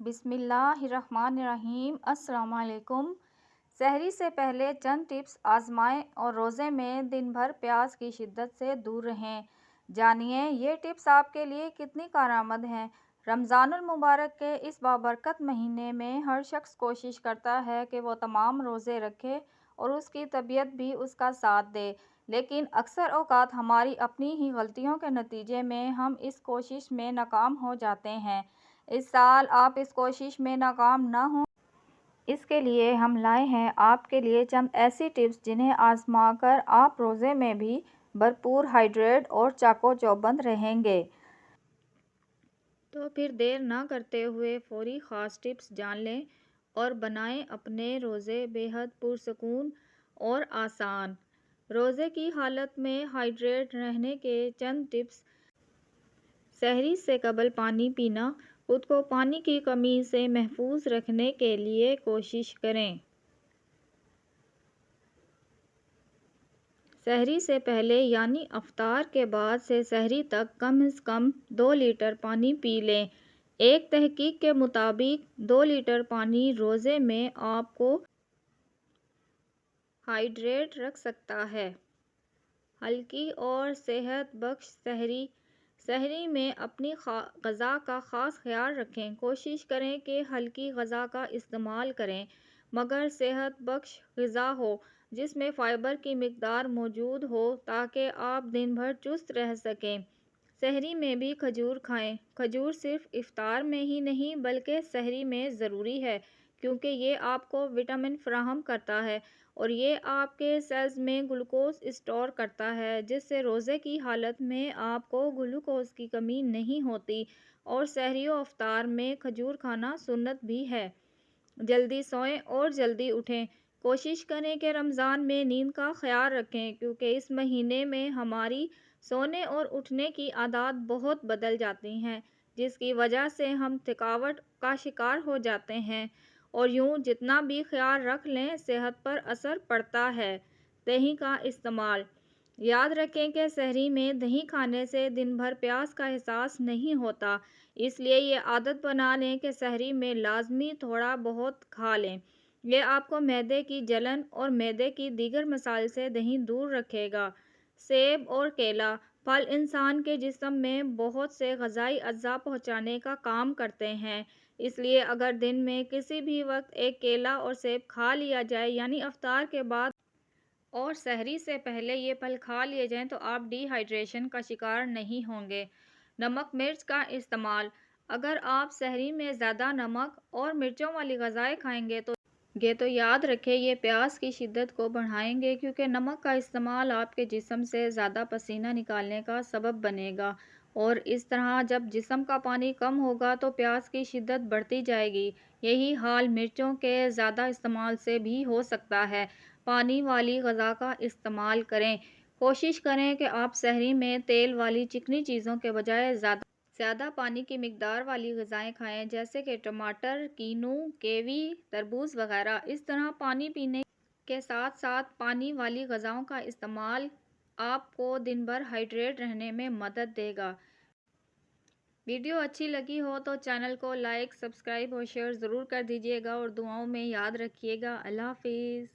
بسم اللہ الرحمن الرحیم۔ السلام علیکم۔ سحری سے پہلے چند ٹپس آزمائیں اور روزے میں دن بھر پیاس کی شدت سے دور رہیں۔ جانیے یہ ٹپس آپ کے لیے کتنی کارآمد ہیں۔ رمضان المبارک کے اس بابرکت مہینے میں ہر شخص کوشش کرتا ہے کہ وہ تمام روزے رکھے اور اس کی طبیعت بھی اس کا ساتھ دے، لیکن اکثر اوقات ہماری اپنی ہی غلطیوں کے نتیجے میں ہم اس کوشش میں ناکام ہو جاتے ہیں۔ اس سال آپ اس کوشش میں ناکام نہ ہوں، اس کے لیے ہم لائے ہیں آپ کے لیے چند ایسی ٹپس جنہیں آزما کر آپ روزے میں بھی بھرپور ہائیڈریٹ اور چاق و چوبند رہیں گے۔ تو پھر دیر نہ کرتے ہوئے فوری خاص ٹپس جان لیں اور بنائیں اپنے روزے بے حد پرسکون اور آسان۔ روزے کی حالت میں ہائیڈریٹ رہنے کے چند ٹپس۔ سحری سے قبل پانی پینا۔ خود کو پانی کی کمی سے محفوظ رکھنے کے لیے کوشش کریں۔ سحری سے پہلے یعنی افطار کے بعد سے سحری تک کم از کم 2 لیٹر پانی پی لیں۔ ایک تحقیق کے مطابق 2 لیٹر پانی روزے میں آپ کو ہائیڈریٹ رکھ سکتا ہے۔ ہلکی اور صحت بخش سحری۔ سحری میں اپنی غذا کا خاص خیال رکھیں۔ کوشش کریں کہ ہلکی غذا کا استعمال کریں مگر صحت بخش غذا ہو جس میں فائبر کی مقدار موجود ہو تاکہ آپ دن بھر چست رہ سکیں۔ سحری میں بھی کھجور کھائیں۔ کھجور صرف افطار میں ہی نہیں بلکہ سحری میں ضروری ہے کیونکہ یہ آپ کو وٹامن فراہم کرتا ہے اور یہ آپ کے سیلز میں گلوکوز اسٹور کرتا ہے جس سے روزے کی حالت میں آپ کو گلوکوز کی کمی نہیں ہوتی، اور سحری و افطار میں کھجور کھانا سنت بھی ہے۔ جلدی سوئیں اور جلدی اٹھیں۔ کوشش کریں کہ رمضان میں نیند کا خیال رکھیں کیونکہ اس مہینے میں ہماری سونے اور اٹھنے کی عادات بہت بدل جاتی ہیں جس کی وجہ سے ہم تھکاوٹ کا شکار ہو جاتے ہیں، اور یوں جتنا بھی خیال رکھ لیں صحت پر اثر پڑتا ہے۔ دہی کا استعمال۔ یاد رکھیں کہ سحری میں دہی کھانے سے دن بھر پیاس کا احساس نہیں ہوتا، اس لیے یہ عادت بنا لیں کہ سحری میں لازمی تھوڑا بہت کھا لیں۔ یہ آپ کو معدے کی جلن اور معدے کی دیگر مسائل سے دہی دور رکھے گا۔ سیب اور کیلا۔ پھل انسان کے جسم میں بہت سے غذائی اجزاء پہنچانے کا کام کرتے ہیں، اس لیے اگر دن میں کسی بھی وقت ایک کیلا اور سیب کھا لیا جائے یعنی افطار کے بعد اور سحری سے پہلے یہ پھل کھا لیے جائیں تو آپ ڈی ہائیڈریشن کا شکار نہیں ہوں گے۔ نمک مرچ کا استعمال۔ اگر آپ سحری میں زیادہ نمک اور مرچوں والی غذائیں کھائیں گے تو یاد رکھیں یہ پیاس کی شدت کو بڑھائیں گے کیونکہ نمک کا استعمال آپ کے جسم سے زیادہ پسینہ نکالنے کا سبب بنے گا، اور اس طرح جب جسم کا پانی کم ہوگا تو پیاس کی شدت بڑھتی جائے گی۔ یہی حال مرچوں کے زیادہ استعمال سے بھی ہو سکتا ہے۔ پانی والی غذا کا استعمال کریں۔ کوشش کریں کہ آپ سحری میں تیل والی چکنی چیزوں کے بجائے زیادہ پانی کی مقدار والی غذائیں کھائیں جیسے کہ ٹماٹر، کینو، کیوی، تربوز وغیرہ۔ اس طرح پانی پینے کے ساتھ ساتھ پانی والی غذاؤں کا استعمال آپ کو دن بھر ہائیڈریٹ رہنے میں مدد دے گا۔ ویڈیو اچھی لگی ہو تو چینل کو لائک، سبسکرائب اور شیئر ضرور کر دیجیے گا اور دعاؤں میں یاد رکھیے گا۔ اللہ حافظ۔